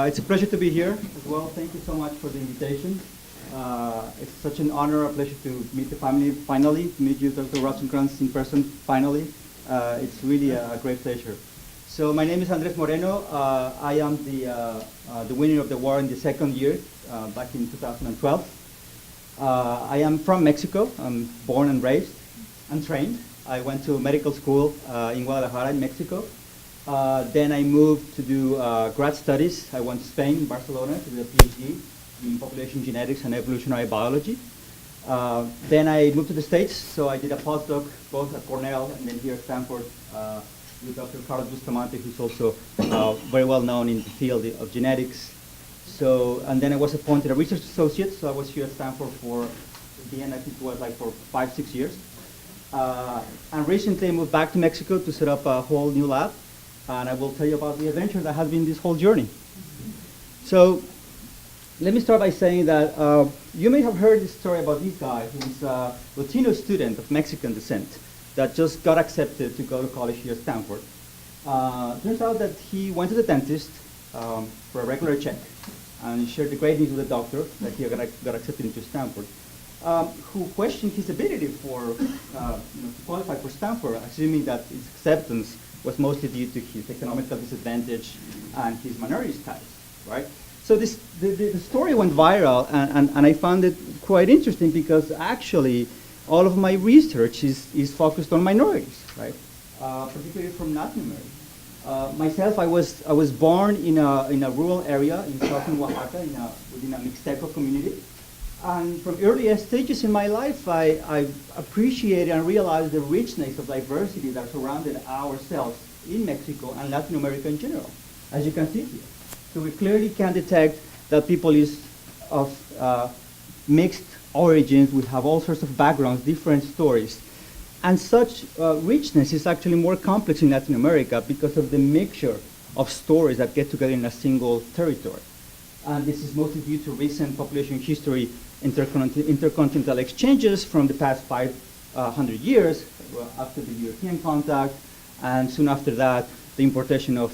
It's a pleasure to be here as well. Thank you so much for the invitation. It's such an honor, a pleasure to meet the family finally, to meet you, Dr. Rosenkranz, in person finally. It's really a great pleasure. So my name is Andres Moreno. I am the winner of the award in the second year, back in 2012. I am from Mexico. I'm born and raised and trained. I went to medical school in Guadalajara in Mexico. Then I moved to do grad studies. I went to Spain, Barcelona, to do a PhD in population genetics and evolutionary biology. Then I moved to the States, so I did a postdoc both at Cornell and then here at Stanford with Dr. Carlos Bustamante, who's also very well known in the field of genetics. So, and then I was appointed a research associate, so I was here at Stanford for, at the end I think it was like for 5-6 years. And recently I moved back to Mexico to set up a whole new lab. And I will tell you about the adventure that has been this whole journey. So let me start by saying that you may have heard this story about this guy who's a Latino student of Mexican descent that just got accepted to go to college here at Stanford. Turns out that he went to the dentist for a regular check and shared the great news with the doctor that he got accepted into Stanford, who questioned his ability to qualify for Stanford, assuming that his acceptance was mostly due to his economical disadvantage and his minority status, right? So the story went viral, and I found it quite interesting because actually all of my research is focused on minorities, right? Particularly from Latin America. Myself, I was born in a rural area in southern Oaxaca, within a Mixteco community. And from earliest stages in my life, I appreciated and realized the richness of diversity that surrounded ourselves in Mexico and Latin America in general, as you can see here. So we clearly can detect that people is of mixed origins, we have all sorts of backgrounds, different stories. And such richness is actually more complex in Latin America because of the mixture of stories that get together in a single territory. And this is mostly due to recent population history intercontinental exchanges from the past 500 years after the European contact, and soon after that, the importation of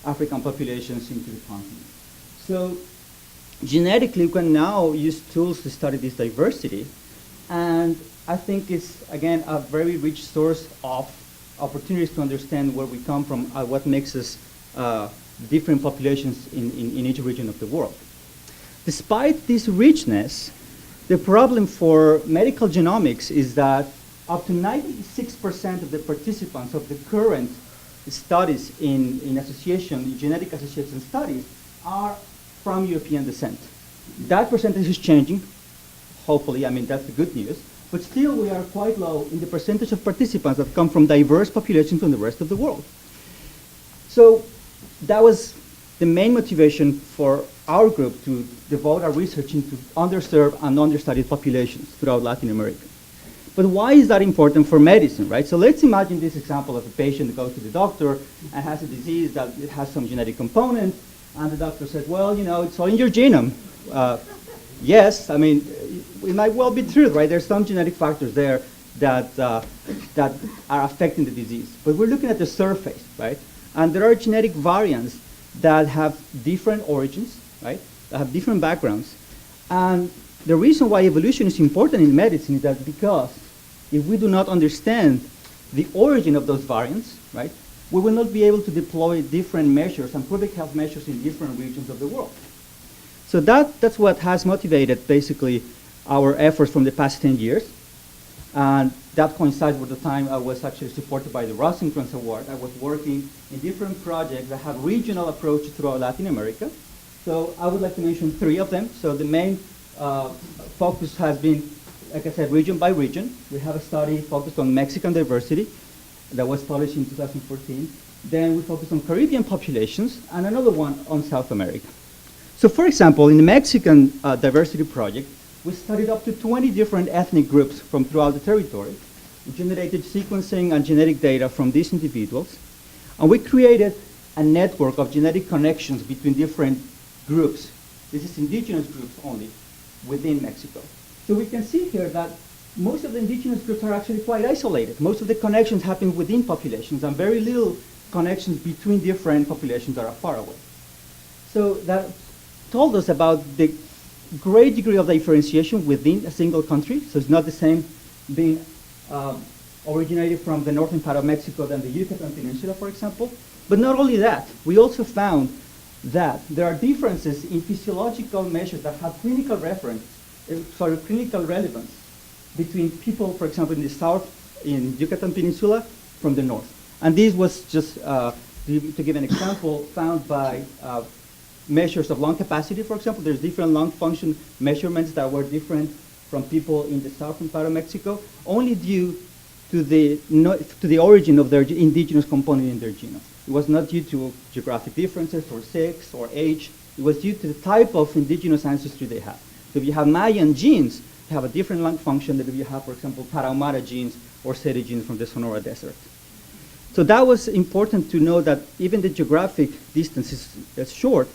African populations into the continent. So genetically, we can now use tools to study this diversity, and I think it's, again, a very rich source of opportunities to understand where we come from, what makes us different populations in each region of the world. Despite this richness, the problem for medical genomics is that up to 96% of the participants of the current studies in genetic association studies are from European descent. That percentage is changing, hopefully, I mean, that's the good news, but still we are quite low in the percentage of participants that come from diverse populations from the rest of the world. So that was the main motivation for our group to devote our research into underserved and understudied populations throughout Latin America. But why is that important for medicine, right? So let's imagine this example of a patient that goes to the doctor and has a disease that it has some genetic component, and the doctor says, well, you know, it's all in your genome. Yes, I mean, it might well be true, right? There's some genetic factors there that are affecting the disease. But we're looking at the surface, right? And there are genetic variants that have different origins, right? That have different backgrounds. And the reason why evolution is important in medicine is that because if we do not understand the origin of those variants, right, we will not be able to deploy different measures and public health measures in different regions of the world. So that's what has motivated basically our efforts from the past 10 years. And that coincides with the time I was actually supported by the Rosenkranz Award. I was working in different projects that have regional approaches throughout Latin America. So I would like to mention 3 of them. So the main focus has been, like I said, region by region. We have a study focused on Mexican diversity that was published in 2014. Then we focused on Caribbean populations, and another one on South America. So for example, in the Mexican diversity project, we studied up to 20 different ethnic groups from throughout the territory. We generated sequencing and genetic data from these individuals, and we created a network of genetic connections between different groups. This is indigenous groups only within Mexico. So we can see here that most of the indigenous groups are actually quite isolated. Most of the connections happen within populations and very little connections between different populations that are far away. So that told us about the great degree of differentiation within a single country. So it's not the same being originated from the northern part of Mexico than the Yucatan Peninsula, for example. But not only that, we also found that there are differences in physiological measures that have clinical clinical relevance between people, for example, in the south, in Yucatan Peninsula, from the north. And this was just, to give an example, found by measures of lung capacity, for example. There's different lung function measurements that were different from people in the southern part of Mexico, only due to the origin of their indigenous component in their genome. It was not due to geographic differences or sex or age. It was due to the type of indigenous ancestry they have. So if you have Mayan genes, you have a different lung function than if you have, for example, Tarahumara genes or Seri genes from the Sonora Desert. So that was important to know that even the geographic distance is short,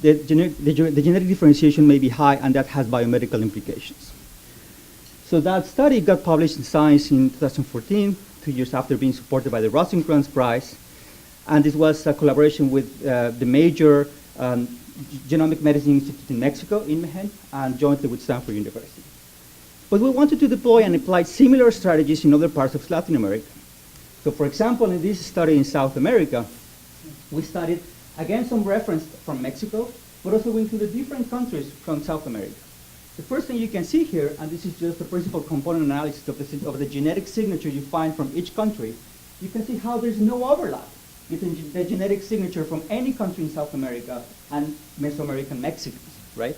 the genetic differentiation may be high, and that has biomedical implications. So that study got published in Science in 2014, 2 years after being supported by the Rosenkranz Prize. And this was a collaboration with the major genomic medicine institute in Mexico, INMEGEN, and jointly with Stanford University. But we wanted to deploy and apply similar strategies in other parts of Latin America. So for example, in this study in South America, we studied, again, some reference from Mexico, but also we included different countries from South America. The first thing you can see here, and this is just the principal component analysis of the genetic signature you find from each country, you can see how there's no overlap between the genetic signature from any country in South America and Mesoamerican Mexicans, right?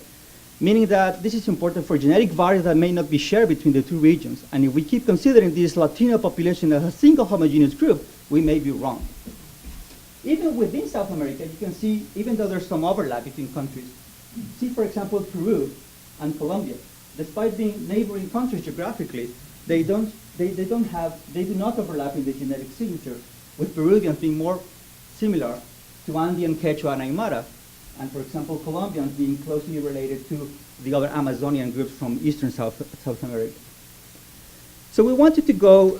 Meaning that this is important for genetic variants that may not be shared between the two regions. And if we keep considering this Latino population as a single homogeneous group, we may be wrong. Even within South America, you can see, even though there's some overlap between countries, see, for example, Peru and Colombia. Despite being neighboring countries geographically, they do not overlap in the genetic signature, with Peruvians being more similar to Andean Quechua and Aymara, and for example, Colombians being closely related to the other Amazonian groups from eastern South America. So we wanted to go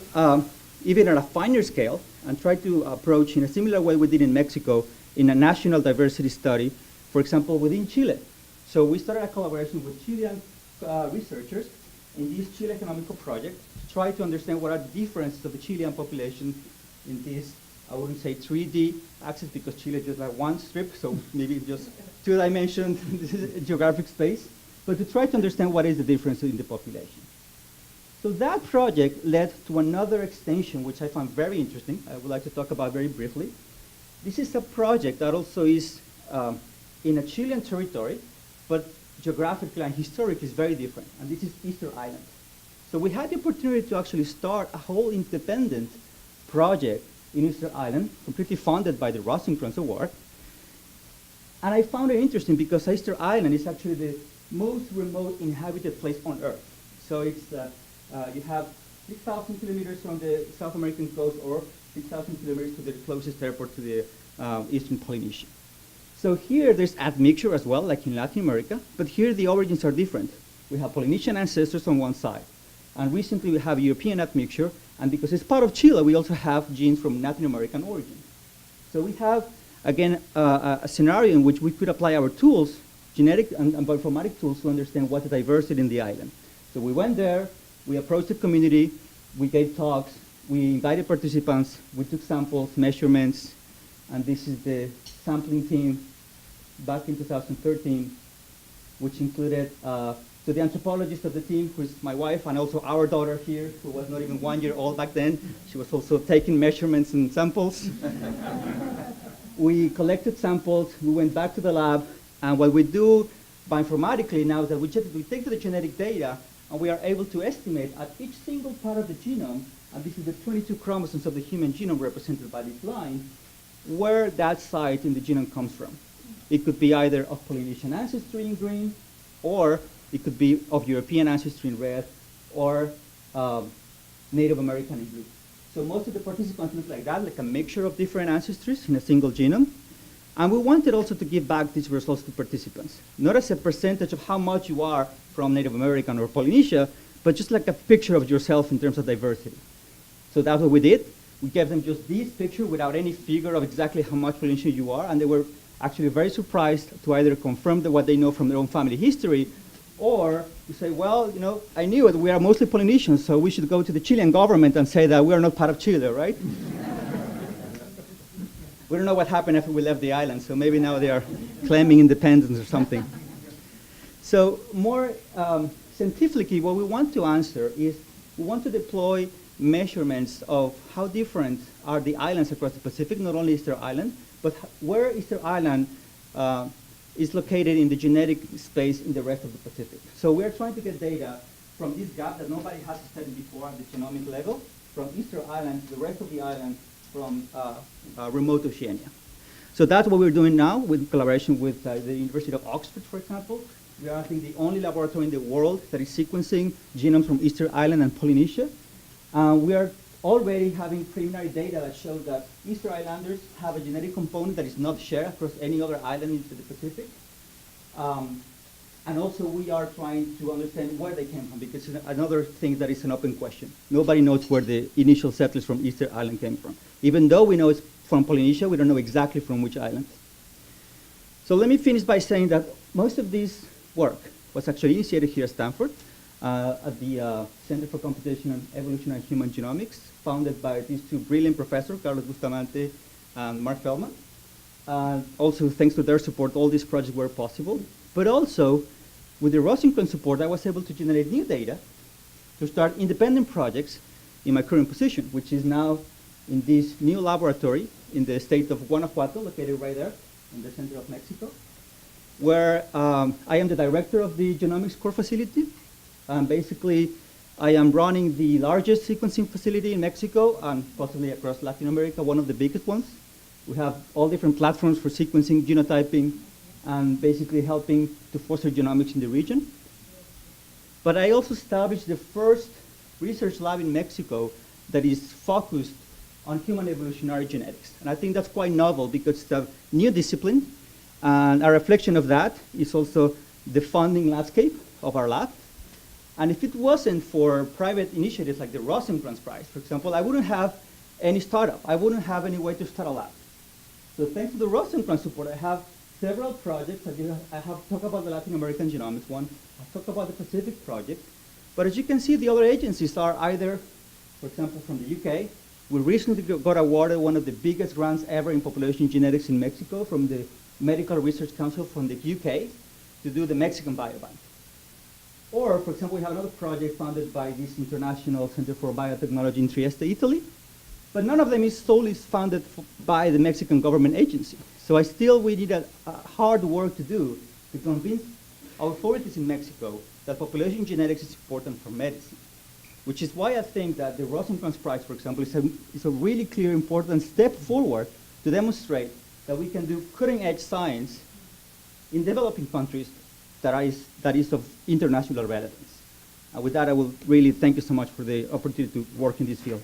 even at a finer scale and try to approach in a similar way we did in Mexico in a national diversity study, for example, within Chile. So we started a collaboration with Chilean researchers in this Chile Economical Project to try to understand what are the differences of the Chilean population in this, I wouldn't say 3D axis because Chile is just like one strip, so maybe just two-dimensional geographic space, but to try to understand what is the difference in the population. So that project led to another extension, which I found very interesting. I would like to talk about very briefly. This is a project that also is in a Chilean territory, but geographically and historically is very different, and this is Easter Island. So we had the opportunity to actually start a whole independent project in Easter Island, completely funded by the Rosenkranz Award. And I found it interesting because Easter Island is actually the most remote inhabited place on Earth. So it's, you have 6,000 kilometers from the South American coast or 6,000 kilometers to the closest airport to the Eastern Polynesia. So here there's admixture as well, like in Latin America, but here the origins are different. We have Polynesian ancestors on one side, and recently we have European admixture, and because it's part of Chile, we also have genes from Latin American origin. So we have, again, a scenario in which we could apply our tools, genetic and bioinformatic tools, to understand what's the diversity in the island. So we went there, we approached the community, we gave talks, we invited participants, we took samples, measurements, and this is the sampling team back in 2013, which included so the anthropologist of the team, who is my wife, and also our daughter here, who was not even 1 year old back then. She was also taking measurements and samples. We collected samples, we went back to the lab, and what we do bioinformatically now is that we take the genetic data, and we are able to estimate at each single part of the genome, and this is the 22 chromosomes of the human genome represented by this line, where that site in the genome comes from. It could be either of Polynesian ancestry in green, or it could be of European ancestry in red, or Native American in blue. So most of the participants look like that, like a mixture of different ancestries in a single genome. And we wanted also to give back these results to participants, not as a percentage of how much you are from Native American or Polynesia, but just like a picture of yourself in terms of diversity. So that's what we did. We gave them just this picture without any figure of exactly how much Polynesian you are, and they were actually very surprised to either confirm what they know from their own family history, or to say, well, you know, I knew it, we are mostly Polynesians, so we should go to the Chilean government and say that we are not part of Chile, right? We don't know what happened after we left the island, so maybe now they are claiming independence or something. So more scientifically, what we want to answer is we want to deploy measurements of how different are the islands across the Pacific, not only Easter Island, but where Easter Island is located in the genetic space in the rest of the Pacific. So we're trying to get data from this gap that nobody has studied before at the genomic level, from Easter Island to the rest of the island from remote Oceania. So that's what we're doing now with collaboration with the University of Oxford, for example. We are, I think, the only laboratory in the world that is sequencing genomes from Easter Island and Polynesia. We are already having preliminary data that shows that Easter Islanders have a genetic component that is not shared across any other island into the Pacific. And also we are trying to understand where they came from, because it's another thing that is an open question. Nobody knows where the initial settlers from Easter Island came from. Even though we know it's from Polynesia, we don't know exactly from which island. So let me finish by saying that most of this work was actually initiated here at Stanford at the Center for Computational Evolution and Human Genomics, founded by these two brilliant professors, Carlos Bustamante and Mark Feldman. Also, thanks to their support, all these projects were possible. But also, with the Rosenkranz support, I was able to generate new data to start independent projects in my current position, which is now in this new laboratory in the state of Guanajuato, located right there in the center of Mexico, where I am the director of the genomics core facility. Basically, I am running the largest sequencing facility in Mexico and possibly across Latin America, one of the biggest ones. We have all different platforms for sequencing, genotyping, and basically helping to foster genomics in the region. But I also established the first research lab in Mexico that is focused on human evolutionary genetics. And I think that's quite novel because it's a new discipline. And a reflection of that is also the funding landscape of our lab. And if it wasn't for private initiatives like the Rosenkranz Prize, for example, I wouldn't have any startup. I wouldn't have any way to start a lab. So thanks to the Rosenkranz support, I have several projects. I have talked about the Latin American genomics one. I've talked about the Pacific project. But as you can see, the other agencies are either, for example, from the UK. We recently got awarded one of the biggest grants ever in population genetics in Mexico from the Medical Research Council from the UK to do the Mexican Biobank. Or, for example, we have another project funded by this International Center for Biotechnology in Trieste, Italy. But none of them is solely funded by the Mexican government agency. So we need a hard work to do to convince authorities in Mexico that population genetics is important for medicine, which is why I think that the Rosenkranz Prize, for example, is a really clear, important step forward to demonstrate that we can do cutting-edge science in developing countries that is of international relevance. With that, I will really thank you so much for the opportunity to work in this field.